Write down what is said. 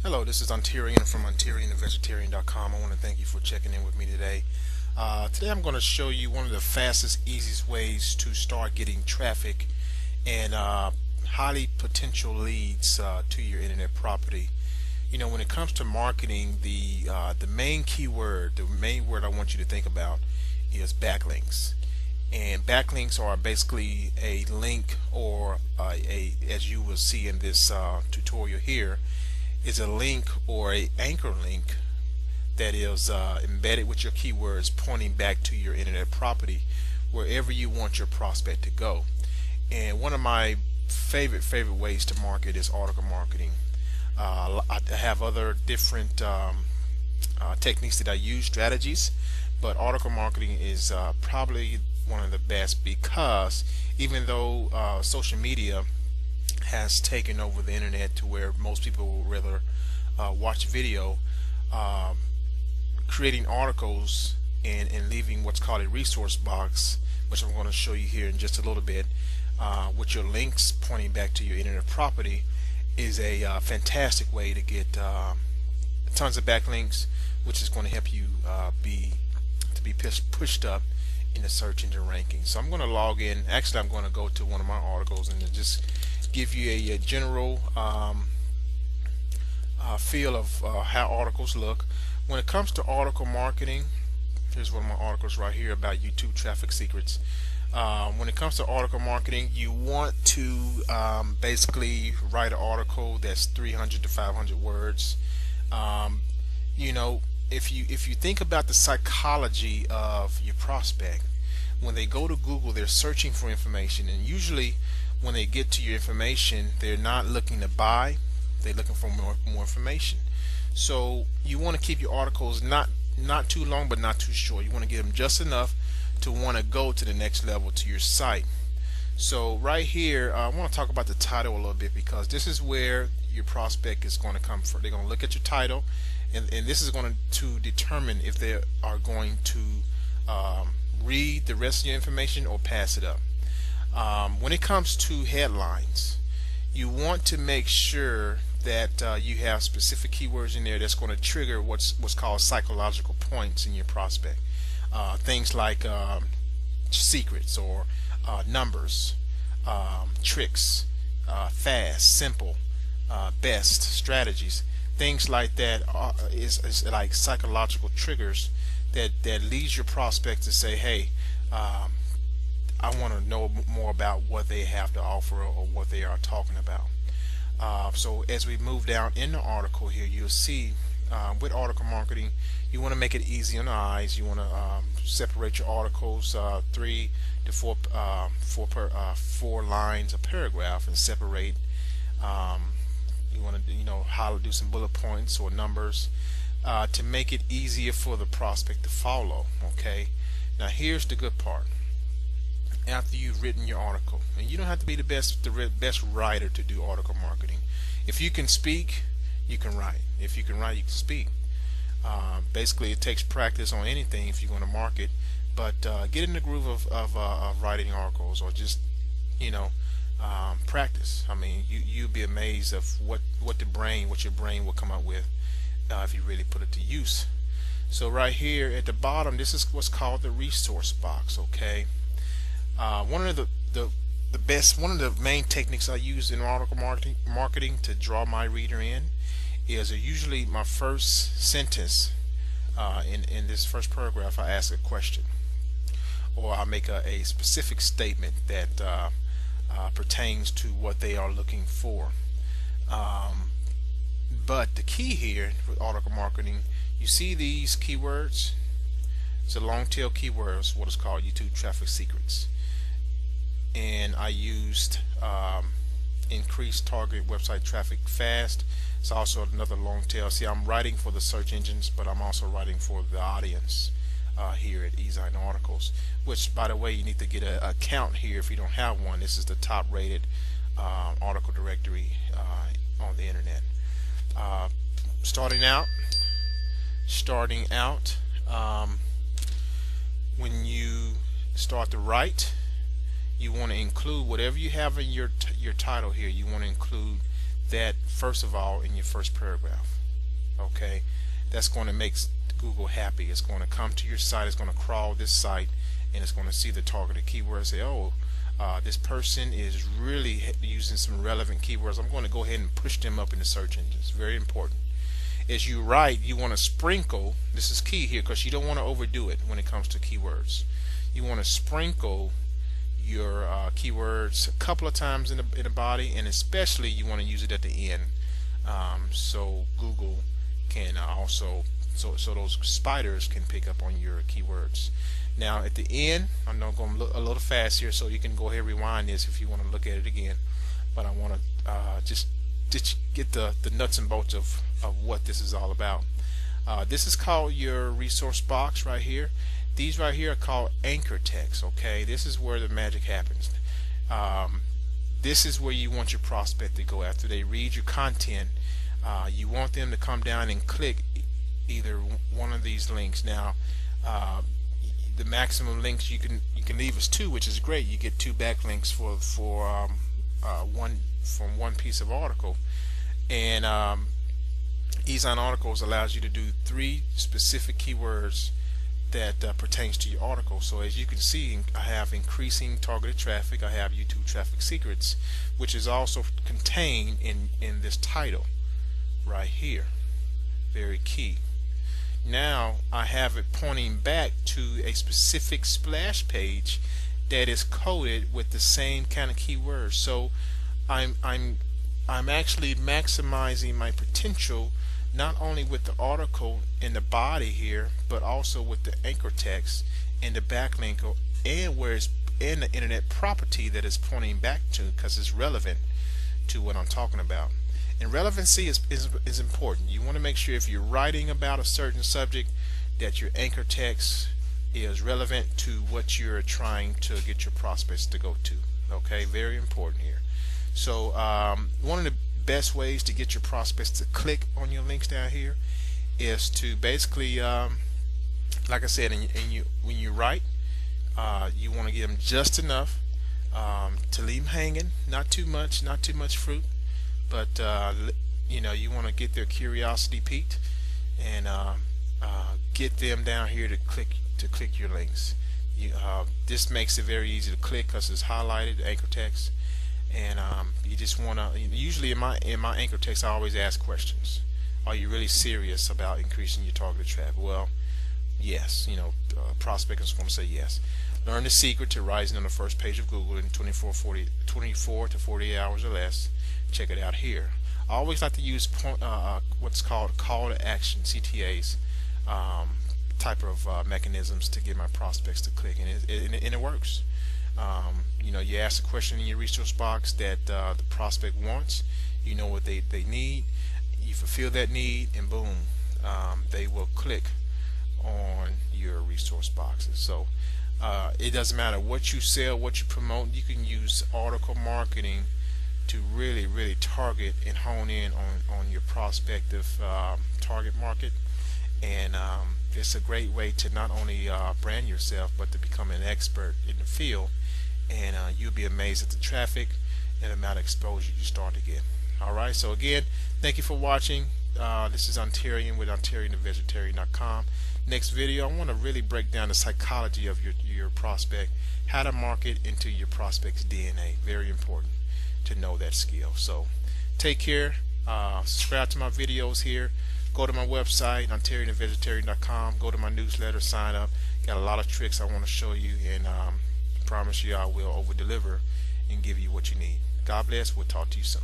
Hello, this is Ontarian from OntarianTheVegetarian.com. I want to thank you for checking in with me today. Today I'm going to show you one of the fastest, easiest ways to start getting traffic and highly potential leads to your internet property. You know, when it comes to marketing, the main keyword, the main word I want you to think about is backlinks. And backlinks are basically a link or as you will see in this tutorial here, is a link or a anchor link that is embedded with your keywords pointing back to your internet property wherever you want your prospect to go. And one of my favorite ways to market is article marketing. I have other different techniques that I use, strategies, but article marketing is probably one of the best because even though social media has taken over the internet to where most people will rather watch video, creating articles and leaving what's called a resource box, which I'm going to show you here in just a little bit, with your links pointing back to your internet property, is a fantastic way to get tons of backlinks, which is going to help you be pushed up in the search engine ranking. So I'm going to log in. Actually, I'm going to go to one of my articles and just give you a general feel of how articles look. When it comes to article marketing, here's one of my articles right here about YouTube traffic secrets. When it comes to article marketing, you want to basically write an article that's 300 to 500 words. You know, if you think about the psychology of your prospect, when they go to Google, they're searching for information, and usually when they get to your information, they're not looking to buy, they're looking for more information. So you want to keep your articles not too long but not too short. You want to give them just enough to want to go to the next level to your site. So right here, I want to talk about the title a little bit because this is where your prospect is going to come from. They're going to look at your title, and this is going to determine if they are going to read the rest of your information or pass it up. When it comes to headlines, you want to make sure that you have specific keywords in there that's going to trigger what's called psychological points in your prospect. Things like secrets or numbers, tricks, fast, simple, best, strategies. Things like that is like psychological triggers that leads your prospect to say, hey, I want to know more about what they have to offer or what they are talking about. So as we move down in the article here, you'll see with article marketing, you want to make it easy on the eyes. You want to separate your articles 3 to 4 lines a paragraph, and separate. You want to do some bullet points or numbers to make it easier for the prospect to follow. Okay. Now here's the good part. After you've written your article, and you don't have to be the best writer to do article marketing. If you can speak, you can write. If you can write, you can speak. Basically, it takes practice on anything if you're going to market, but get in the groove of writing articles, or just practice. I mean, you'll be amazed of what your brain will come up with if you really put it to use. So right here at the bottom, this is what's called the resource box. Okay. One of the main techniques I use in article marketing to draw my reader in is usually my first sentence in this first paragraph. I ask a question, or I make a specific statement that pertains to what they are looking for. But the key here with article marketing, you see these keywords. It's a long tail keywords, what is called YouTube traffic secrets. And I used increased target website traffic fast. It's also another long tail. See, I'm writing for the search engines, but I'm also writing for the audience here at eZine Articles, which, by the way, you need to get an account here if you don't have one. This is the top rated article directory on the internet. Starting out, when you start to write, you want to include whatever you have in your title here. You want to include that first of all in your first paragraph. Okay, that's going to make Google happy. It's going to come to your site, it's going to crawl this site, and it's going to see the targeted keywords, say, oh, this person is really using some relevant keywords. I'm going to go ahead and push them up in the search engines. Very important. As you write, you want to sprinkle, this is key here, because you don't want to overdo it when it comes to keywords. You want to sprinkle your keywords a couple of times in the body, and especially you want to use it at the end, so Google can also, so those spiders can pick up on your keywords. Now at the end, I'm not going to look a little fast here, so you can go ahead and rewind this if you want to look at it again, but I want to just get the nuts and bolts of what this is all about. This is called your resource box right here. These right here are called anchor text. Okay, this is where the magic happens. This is where you want your prospect to go after they read your content. You want them to come down and click either one of these links. Now the maximum links you can leave is 2, which is great. You get 2 backlinks for one from one piece of article, and Ezine Articles allows you to do 3 specific keywords that pertains to your article. So as you can see, I have increasing targeted traffic, I have YouTube traffic secrets, which is also contained in this title right here. Very key. Now I have it pointing back to a specific splash page that is coded with the same kind of keywords. So I'm actually maximizing my potential, not only with the article in the body here, but also with the anchor text and the backlink, and where it's in the internet property that is pointing back to, because it's relevant to what I'm talking about. And relevancy is important. You want to make sure if you're writing about a certain subject that your anchor text is relevant to what you're trying to get your prospects to go to. Okay, very important here. So one of the best ways to get your prospects to click on your links down here is to basically, like I said, when you write, you want to give them just enough to leave them hanging, not too much fruit, but you know, you want to get their curiosity piqued and get them down here to click your links. This makes it very easy to click because it's highlighted, anchor text. And you just want to, usually in my anchor text I always ask questions. Are you really serious about increasing your targeted traffic? Well, yes. You know, prospect is going to say yes. Learn the secret to rising on the first page of Google in 24 to 48 hours or less. Check it out here. I always like to use what's called call to action, CTAs, type of mechanisms to get my prospects to click, and it works. You know, you ask a question in your resource box that the prospect wants. You know what they need. You fulfill that need, and boom, they will click on your resource boxes. So it doesn't matter what you sell, what you promote. You can use article marketing to really target and hone in on your prospective target market. And it's a great way to not only brand yourself, but to become an expert in the field. And you'll be amazed at the traffic and the amount of exposure you start to get. Alright, so again, thank you for watching. This is Ontarian with OntarianTheVegetarian.com. Next video, I want to really break down the psychology of your prospect, how to market into your prospect's DNA. Very important to know that skill. So take care. Subscribe to my videos here. Go to my website, OntarianTheVegetarian.com. Go to my newsletter, sign up. Got a lot of tricks I want to show you, and promise you I will over deliver and give you what you need. God bless. We'll talk to you soon.